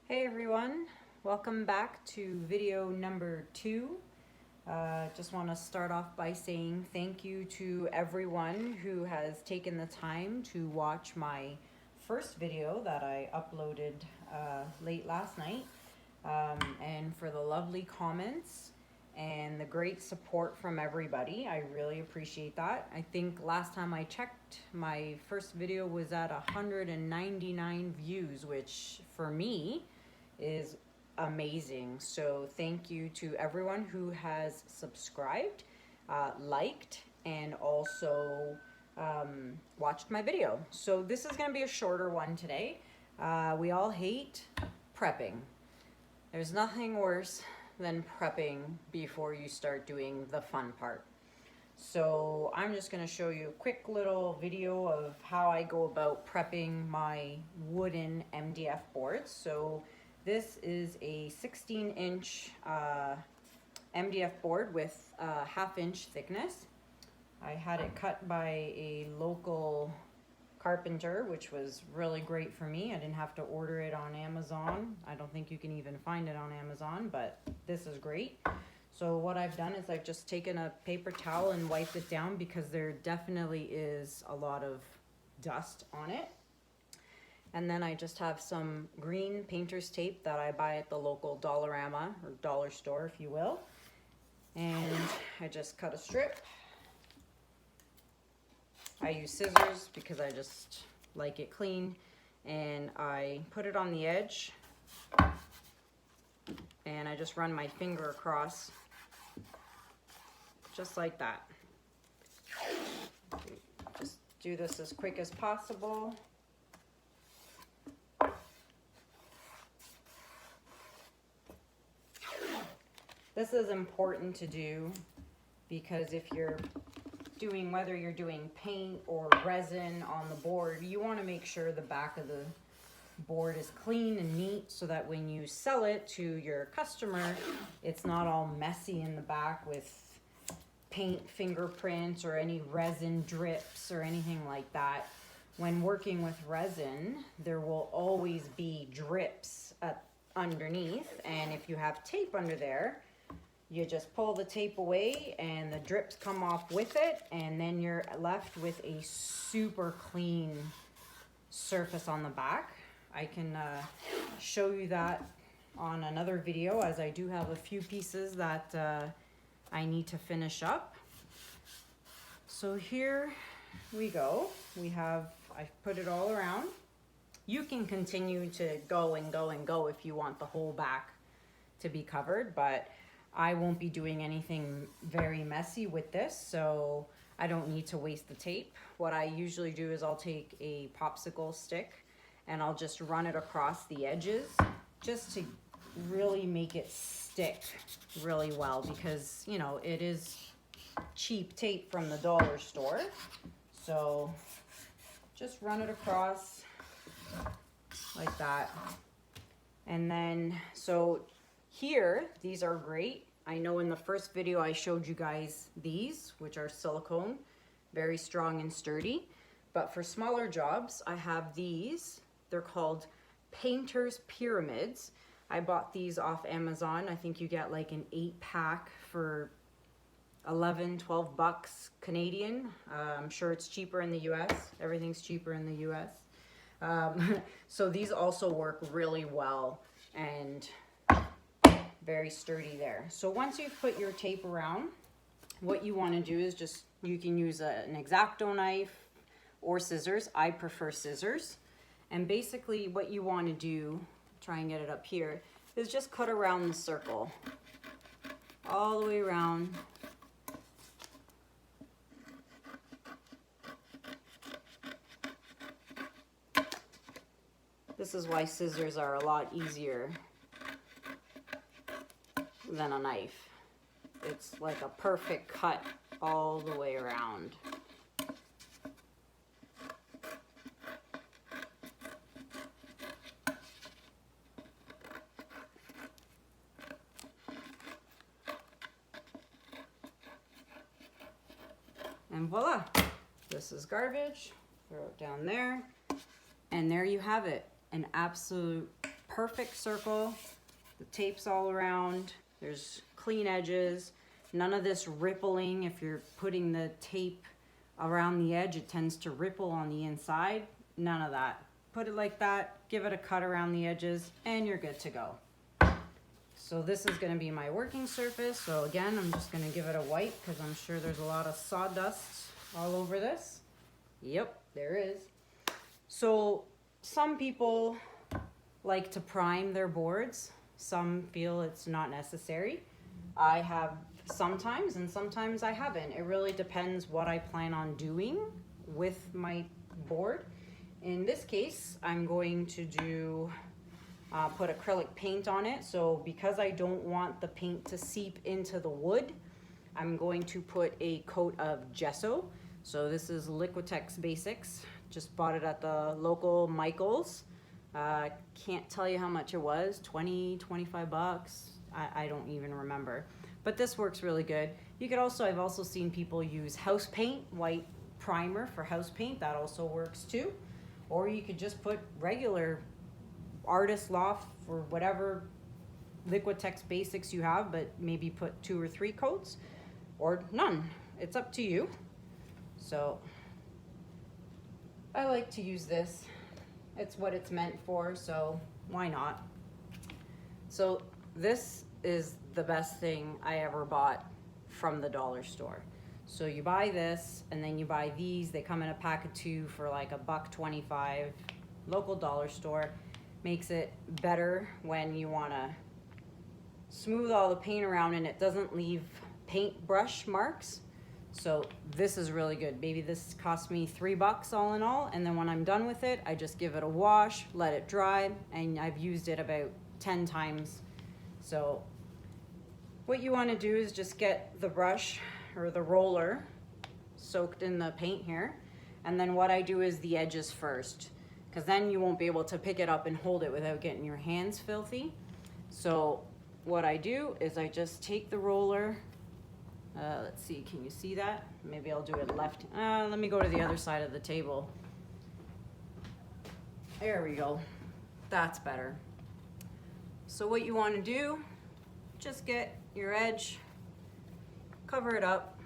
Hey everyone, welcome back to video number 2. Just want to start off by saying thank you to everyone who has taken the time to watch my first video that I uploaded late last night, and for the lovely comments and the great support from everybody. I really appreciate that. I think last time I checked, my first video was at 199 views, which for me is amazing. So thank you to everyone who has subscribed, liked, and also watched my video. So this is going to be a shorter one today. We all hate prepping. There's nothing worse than prepping before you start doing the fun part. So I'm just going to show you a quick little video of how I go about prepping my wooden MDF boards. So this is a 16-inch MDF board with a 1/2 inch thickness. I had it cut by a local carpenter, which was really great for me. I didn't have to order it on Amazon. I don't think you can even find it on Amazon, but this is great. So what I've done is I've just taken a paper towel and wiped it down because there definitely is a lot of dust on it. And then I just have some green painter's tape that I buy at the local Dollarama or dollar store, if you will. And I just cut a strip. I use scissors because I just like it clean. And I put it on the edge. And I just run my finger across, just like that. Just do this as quick as possible. This is important to do because if you're doing, whether you're doing paint or resin on the board, you want to make sure the back of the board is clean and neat so that when you sell it to your customer, it's not all messy in the back with paint fingerprints or any resin drips or anything like that. When working with resin, there will always be drips underneath, and if you have tape under there, you just pull the tape away and the drips come off with it, and then you're left with a super clean surface on the back. I can show you that on another video, as I do have a few pieces that I need to finish up. So here we go. I've put it all around. You can continue to go and go and go if you want the whole back to be covered, but I won't be doing anything very messy with this, so I don't need to waste the tape. What I usually do is I'll take a popsicle stick and I'll just run it across the edges just to really make it stick really well, because, you know, it is cheap tape from the dollar store. So just run it across like that. And then, so here, these are great. I know in the first video I showed you guys these, which are silicone, very strong and sturdy. But for smaller jobs, I have these. They're called Painter's Pyramids. I bought these off Amazon. I think you get like an 8-pack for 11, 12 bucks Canadian. I'm sure it's cheaper in the US. Everything's cheaper in the US. So these also work really well and very sturdy there. So once you've put your tape around, what you want to do is just, you can use an X-Acto knife or scissors. I prefer scissors. And basically what you want to do, try and get it up here, is just cut around the circle all the way around. This is why scissors are a lot easier than a knife. It's like a perfect cut all the way around. And voila, this is garbage. Throw it down there. And there you have it, an absolute perfect circle. The tape's all around. There's clean edges. None of this rippling. If you're putting the tape around the edge, it tends to ripple on the inside. None of that. Put it like that, give it a cut around the edges, and you're good to go. So this is going to be my working surface. So again, I'm just going to give it a wipe because I'm sure there's a lot of sawdust all over this. Yep, there is. So some people like to prime their boards. Some feel it's not necessary. I have sometimes, and sometimes I haven't. It really depends what I plan on doing with my board. In this case, I'm going to do put acrylic paint on it. So because I don't want the paint to seep into the wood, I'm going to put a coat of gesso. So this is Liquitex Basics. Just bought it at the local Michael's. Can't tell you how much it was, 20, 25 bucks. I don't even remember. But this works really good. You could also, I've also seen people use house paint, white primer for house paint. That also works too. Or you could just put regular Artist Loft or whatever Liquitex Basics you have, but maybe put 2 or 3 coats or none. It's up to you. So I like to use this. It's what it's meant for, so why not? So this is the best thing I ever bought from the dollar store. So you buy this and then you buy these. They come in a pack of 2 for like $1.25. Local dollar store. Makes it better when you want to smooth all the paint around and it doesn't leave paintbrush marks. So this is really good. Maybe this cost me $3 all in all, and then when I'm done with it, I just give it a wash, let it dry, and I've used it about 10 times. So what you want to do is just get the brush or the roller soaked in the paint here, and then what I do is the edges first, because then you won't be able to pick it up and hold it without getting your hands filthy. So what I do is I just take the roller, let's see, can you see that? Maybe I'll do it left. Let me go to the other side of the table. There we go. That's better. So what you want to do, just get your edge, cover it up.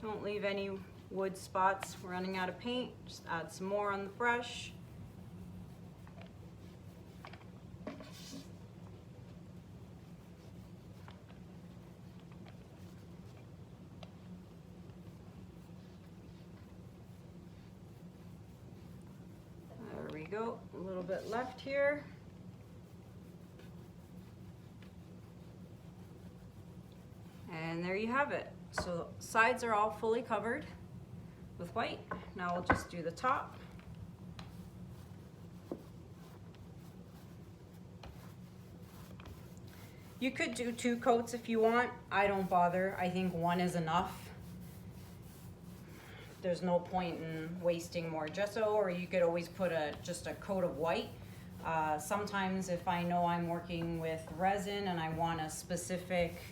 Don't leave any wood spots running out of paint. Just add some more on the brush. There we go, a little bit left here. And there you have it. So sides are all fully covered with white. Now we'll just do the top. You could do 2 coats if you want. I don't bother. I think 1 is enough. There's no point in wasting more gesso, or you could always put just a coat of white. Sometimes if I know I'm working with resin and I want a specific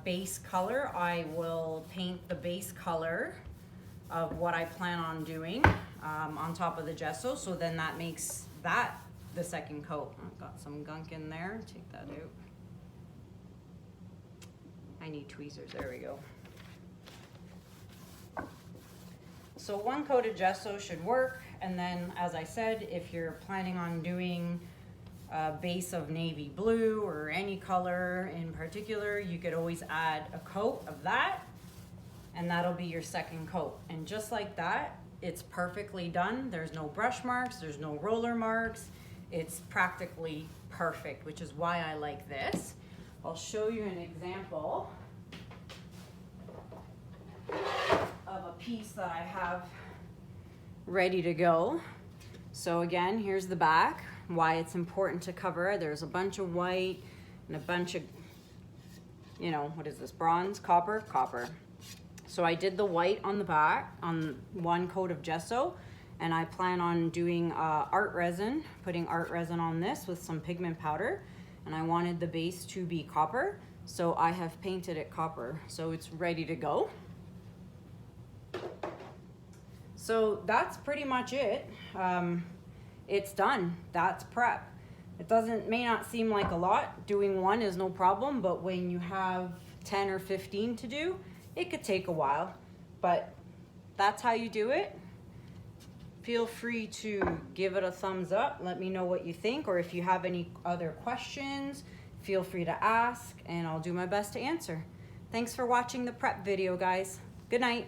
base color, I will paint the base color of what I plan on doing on top of the gesso, so then that makes that the second coat. I've got some gunk in there, take that out. I need tweezers, there we go. So 1 coat of gesso should work, and then as I said, if you're planning on doing a base of navy blue or any color in particular, you could always add a coat of that, and that'll be your second coat. And just like that, it's perfectly done. There's no brush marks, there's no roller marks. It's practically perfect, which is why I like this. I'll show you an example of a piece that I have ready to go. So again, here's the back, why it's important to cover. There's a bunch of white and a bunch of, you know, what is this, bronze, copper? Copper. So I did the white on the back on 1 coat of gesso, and I plan on doing art resin, putting art resin on this with some pigment powder, and I wanted the base to be copper, so I have painted it copper, so it's ready to go. So that's pretty much it. It's done. That's prep. It may not seem like a lot. Doing one is no problem, but when you have 10 or 15 to do, it could take a while. But that's how you do it. Feel free to give it a thumbs up. Let me know what you think, or if you have any other questions, feel free to ask, and I'll do my best to answer. Thanks for watching the prep video, guys. Good night.